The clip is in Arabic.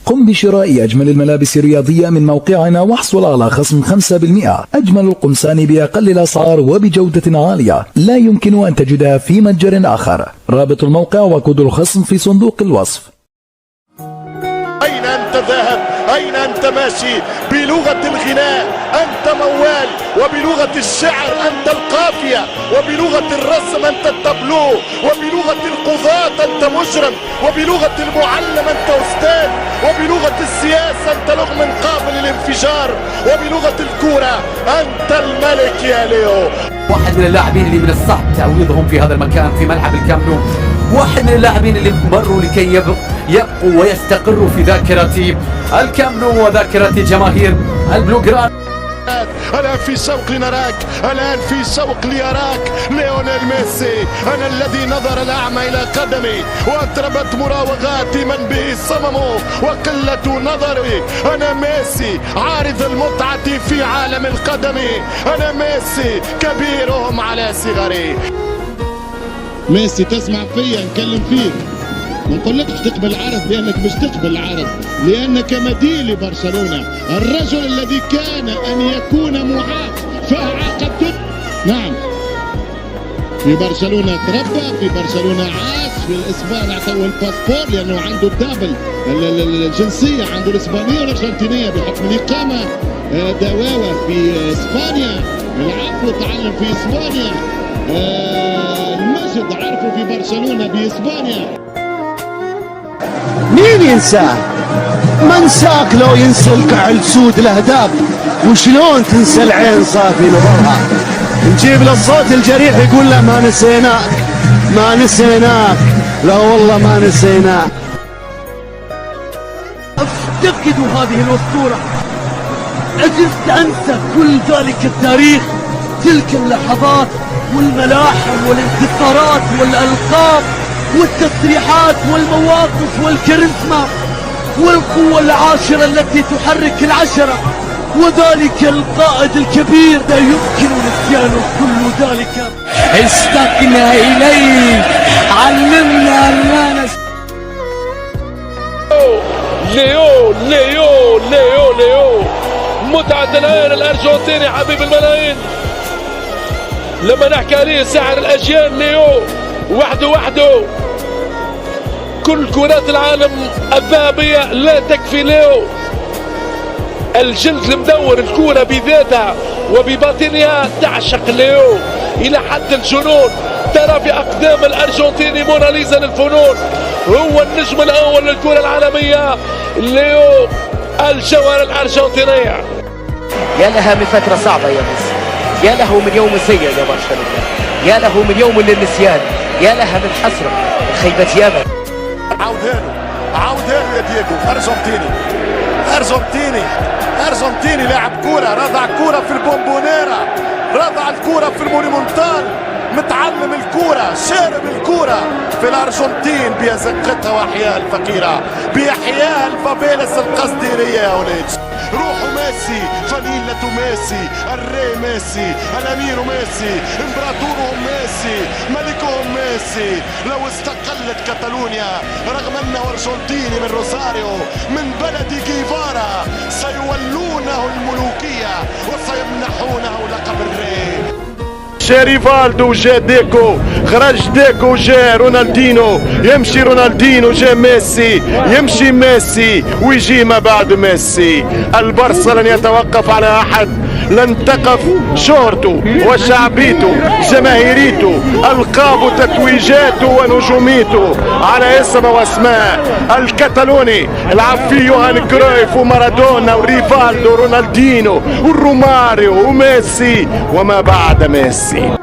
قم بشراء أجمل الملابس الرياضية من موقعنا واحصل على خصم 5%. أجمل القمصان بأقل الأسعار وبجودة عالية لا يمكن أن تجدها في متجر آخر. رابط الموقع وكود الخصم في صندوق الوصف. أين أنت ذاهب؟ أين أنت ماشي؟ بلغة الغناء أنت موال، وبلغة الشعر أنت القافية، وبلغة الرسم أنت التابلو، وبلغة القضاة أنت مجرم، وبلغة المعلم أنت أستاذ، وبلغة السياسة أنت لغم قابل للانفجار، وبلغة الكورة أنت الملك يا ليو. واحد من اللاعبين اللي من الصعب تعويضهم في هذا المكان في ملعب الكامب نو، واحد من اللاعبين اللي مروا لكي يبقوا ويستقروا في ذاكرة الكامب نو وذاكرة جماهير البلوغران. الآن في شوق لنراك، الآن في شوق ليراك ليونيل ميسي. أنا الذي نظر الأعمى إلى قدمي وأطربت مراوغاتي من به صممه وقلة نظري. أنا ميسي عارض المتعة في عالم القدم، أنا ميسي كبيرهم على صغري. ميسي تسمع فيا نكلم فيك، ما نقولكش تقبل العرض لأنك مش تقبل العرض، لأنك مدين لبرشلونة، الرجل الذي كان أن يكون معاق فأعاقبته. نعم، في برشلونة تربى، في برشلونة عاش، في الإسبان اعطوه الباسبور لأنه عنده الدبل الجنسية، عنده الإسبانية والأرجنتينية بحكم الإقامة دواوة في إسبانيا، العفو تعلم في إسبانيا، المجد عرفه في برشلونة بإسبانيا. مين ينساه؟ منساك لو ينسى الكحل سود الاهداف، وشلون تنسى العين صافي نظرها؟ نجيب له الصوت الجريح يقول له ما نسيناك، ما نسيناك، لا والله ما نسيناك. افتقدوا هذه الاسطوره، عجزت انسى كل ذلك التاريخ، تلك اللحظات والملاحم والانتصارات والالقاب والتصريحات والمواقف والكاريزما والقوة العاشرة التي تحرك العشرة، وذلك القائد الكبير لا يمكن نسيانه كل ذلك. اشتقنا إليه، علمنا أن لا ليو ليو ليو ليو متعة العين الأرجنتيني حبيب الملايين. لما نحكي عليه ساحر الأجيال ليو وحده كل كرات العالم الذهبية لا تكفي ليو. الجلد المدور، الكرة بذاتها وبباطنها تعشق ليو إلى حد الجنون. ترى في أقدام الأرجنتيني موناليزا للفنون، هو النجم الأول للكرة العالمية ليو الجوهرة الأرجنتينية. يا لها من فترة صعبة يا ميسي، يا له من يوم سيء يا برشلونة، يا له من يوم للنسيان، يا لها من حسرة خيبة يامن. عودانه يا دييغو. أرجنتيني لاعب كورة، رضع كورة في البومبونيرا، رضع الكورة في المونيمونتال، متعلم الكورة، شارب الكورة في الأرجنتين بأزقتها وأحياء الفقيرة، بأحياء الفافيلس القصديرية يا وليد. روحوا ميسي، فانيلة ميسي، الري ميسي، الأمير ميسي، إمبراطورهم ميسي، ملكهم ميسي. لو استقلت كاتالونيا رغم أنه أرجنتيني من روساريو من بلد جيفارا سيولونه الملوكية وسيمنحونه لقب الري. جا ريفالدو، جا ديكو، خرج ديكو، جا رونالدينو، يمشي رونالدينو، جا ميسي، يمشي ميسي ويجي ما بعد ميسي. البرصا لن يتوقف على أحد، لن تقف شهرته وشعبيته جماهيريته ألقابه تتويجاته ونجوميته على اسم واسماء الكتالوني. لعب فيه يوهان كرويف ومارادونا وريفالدو ورونالدينو والروماريو وميسي وما بعد ميسي.